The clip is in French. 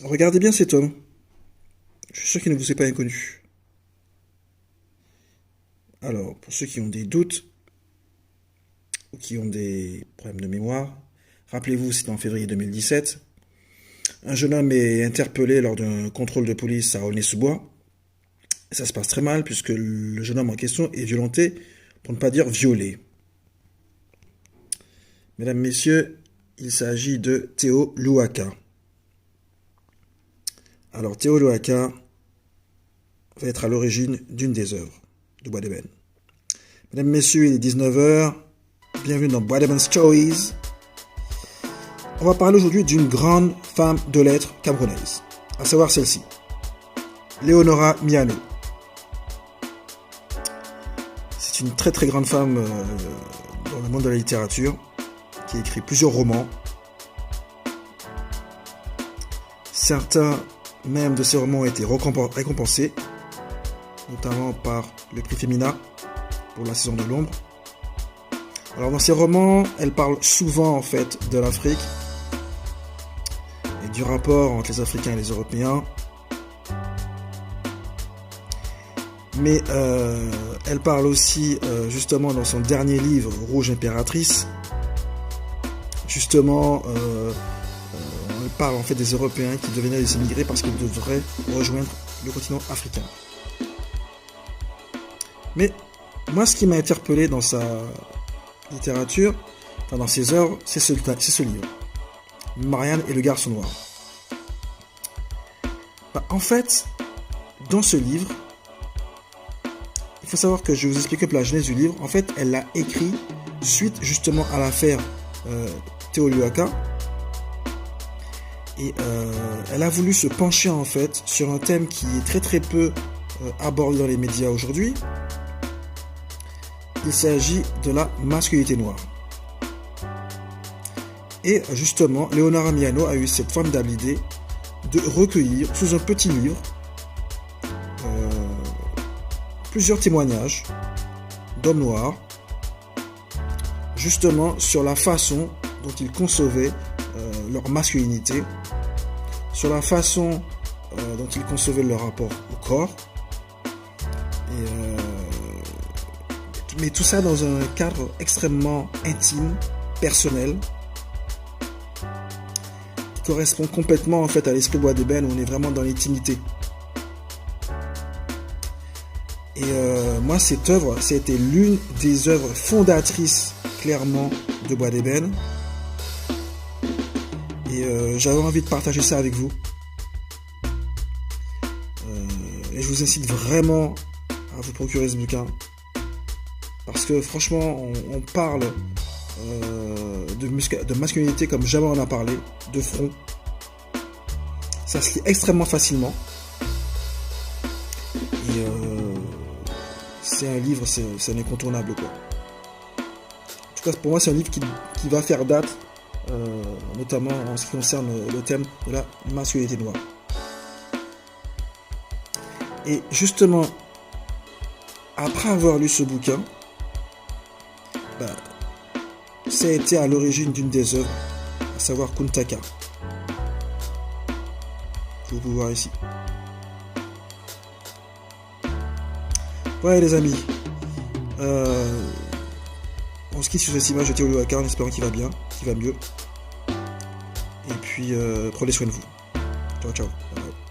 Regardez bien cet homme. Je suis sûr qu'il ne vous est pas inconnu. Alors, pour ceux qui ont des doutes ou qui ont des problèmes de mémoire, rappelez-vous, c'était en février 2017. Un jeune homme est interpellé lors d'un contrôle de police à Aulnay-sous-Bois. Ça se passe très mal puisque le jeune homme en question est violenté, pour ne pas dire violé. Mesdames, Messieurs, il s'agit de Théo Louaka. Alors, Théo Louaka va être à l'origine d'une des œuvres de Bois d'Ébène. Mesdames, Messieurs, il est 19h. Bienvenue dans Bois d'Ébène Stories. On va parler aujourd'hui d'une grande femme de lettres camerounaise, à savoir celle-ci, Léonora Miano. C'est une très très grande femme dans le monde de la littérature, qui a écrit plusieurs romans. Certains même de ces romans ont été récompensés, notamment par le prix Femina pour La Saison de l'Ombre. Alors dans ces romans, elle parle souvent en fait de l'Afrique et du rapport entre les Africains et les Européens. Mais elle parle aussi justement dans son dernier livre, Rouge Impératrice, justement elle parle en fait des Européens qui devenaient des immigrés parce qu'ils devraient rejoindre le continent africain. Mais moi, ce qui m'a interpellé dans sa littérature, enfin dans ses œuvres, c'est ce livre, Marianne et le garçon noir. En fait, dans ce livre, il faut savoir que je vais vous expliquer un peu la genèse du livre. En fait, elle l'a écrit suite justement à l'affaire Théo Louaka. Et elle a voulu se pencher en fait sur un thème qui est très très peu abordé dans les médias aujourd'hui. Il s'agit de la masculinité noire. Et justement, Léonora Miano a eu cette formidable idée de recueillir sous un petit livre plusieurs témoignages d'hommes noirs, justement sur la façon dont ils concevaient leur masculinité, sur la façon dont ils concevaient leur rapport au corps, mais tout ça dans un cadre extrêmement intime, personnel, qui correspond complètement en fait à l'esprit Bois d'Ébène où on est vraiment dans l'intimité. Et moi, cette œuvre, c'était l'une des œuvres fondatrices, clairement, de Bois d'Ébène. Et j'avais envie de partager ça avec vous. Et je vous incite vraiment à vous procurer ce bouquin. Parce que franchement, on parle de masculinité comme jamais on en a parlé, de front. Ça se lit extrêmement facilement. Et c'est un livre, c'est un incontournable quoi. En tout cas, pour moi, c'est un livre qui va faire date, notamment en ce qui concerne le thème de la masculinité noire. Et justement, après avoir lu ce bouquin, ça a été à l'origine d'une des œuvres, à savoir Kuntaka, que vous pouvez voir ici. Ouais les amis, on se quitte sur cette image de Théo Louaka en espérant qu'il va bien, qu'il va mieux. Et puis prenez soin de vous. Ciao ciao. Bye bye.